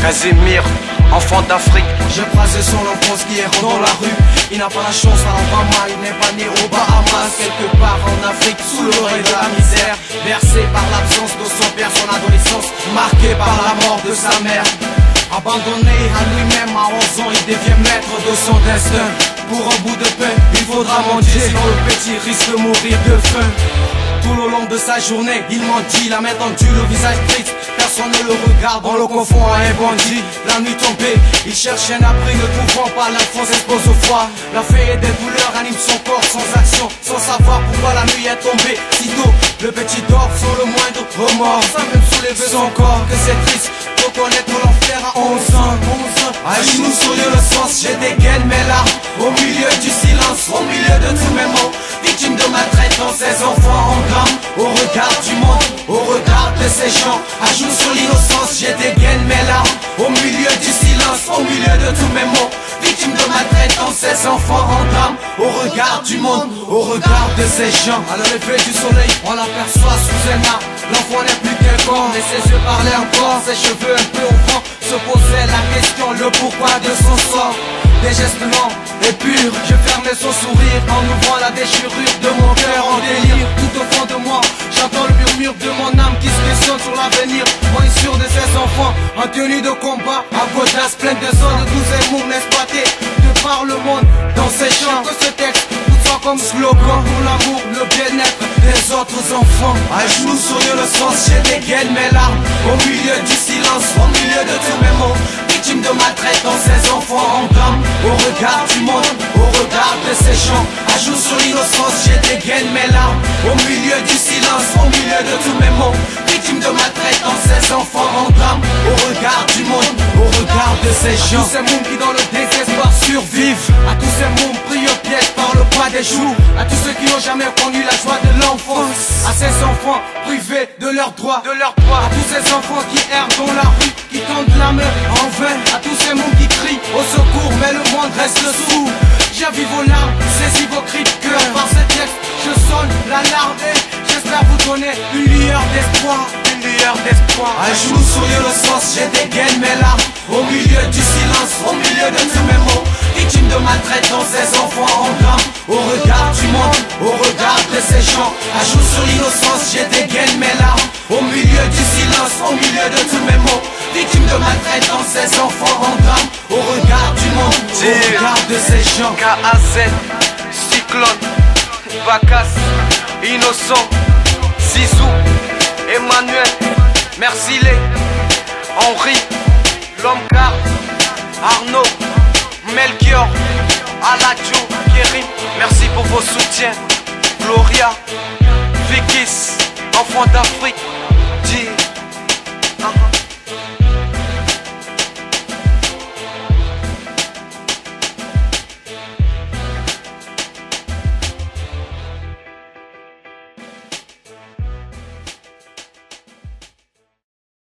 Casimir, enfant d'Afrique. J'ai croisé son enfance qui errant dans la rue. Il n'a pas la chance, ça rend pas mal. Il n'est pas né aux Bahamas, quelque part en Afrique, sous l'oreille de la misère. Bercé par l'absence de son père, son adolescence marquée par la mort de sa mère. Abandonné à lui-même à 11 ans, il devient maître de son destin. Pour un bout de pain, il faudra mendier, sinon le petit risque de mourir de faim. Tout le long de sa journée, il mendie, la main tendue, le visage triste. Personne ne le regarde, on le confond à un bandit. La nuit tombée, il cherche un abri, ne trouvant pas, l'enfant s'expose au froid. La fée des douleurs anime son corps sans action, sans savoir pourquoi la nuit est tombée. Sitôt, le petit dort sans le moindre remords, sans même soulever son corps. Que c'est triste de connaître l'enfer à 11 ans. À genoux sur le sens, j'ai dégaine mes larmes. Au milieu du silence, au milieu de tous mes mots. Victime de maltraitance, ces enfants en drame. Au regard du monde, au regard de ces gens. À genoux sur l'innocence, j'ai dégaine mes larmes. Au milieu du silence, au milieu de tous mes mots. Victime de maltraitance, ces enfants en drame. Au regard du monde, au regard de ces gens. À le lever du soleil, on l'aperçoit sous un arbre. L'enfant n'est plus qu'un corps, mais ses yeux parlaient encore. Ses cheveux un peu au vent, se posait la question, le pourquoi de son sort. Des gestes lents et purs, je fermais son sourire en ouvrant la déchirure de mon cœur en délire. Tout au fond de moi, j'entends le murmure de mon âme qui se questionne sur l'avenir. Moins sûr de ses enfants, en tenue de combat, à Godas, pleine de zones, de tous ces mots exploités de par le monde. Dans ces chants, que ce texte soit comme slogan pour l'amour, le bien-être des autres enfants. À genoux sur le sens, j'ai dégaine mes larmes. Au milieu du silence, au milieu de tous mes mots. Victime de maltraitance, ces enfants en drame. Au regard du monde, au regard de ces gens. À genoux sur l'innocence, j'ai dégaine mes larmes. Au milieu du silence, au milieu de tous mes mots. Victime de maltraitance, ces enfants en drame. Au regard du monde, au regard de ces gens. À tous ces mômes qui dans le désespoir survivent. À tous ces mômes pris au piège par le poids des jours. À tous ceux qui n'ont jamais connu la joie de l'enfance. À ces enfants privés de leurs droits, À tous ces enfants qui errent dans la rue, qui tendent la main en vain. À tous ces mômes qui crient au secours, mais le monde reste sourd. J'avis vos larmes, saisis vos cris de cœur. Par ce texte, je sonne l'alarme et j'espère vous donner une lueur d'espoir. Une lueur d'espoir. À genoux sur le sens, j'ai dégaine mes larmes. Au milieu du silence, au milieu de tous mes mots. Victime de maltraitance, ces enfants en drame. Au regard du monde, au regard de ces gens. À genoux sur l'innocence, j'ai dégaine mes larmes. Au milieu du silence, au milieu de tous mes mots. Victime de maltraitance, ces enfants en drame. Au regard du monde, au regard de ces gens. KAZ, Cyclone, Bacas, Innocent, Zizou, Emmanuel, Mercilé, Henri, Lomcar, Arnaud, Melchior, Aladjo, Kérim. Merci pour vos soutiens. Gloria, Vikis, enfant d'Afrique.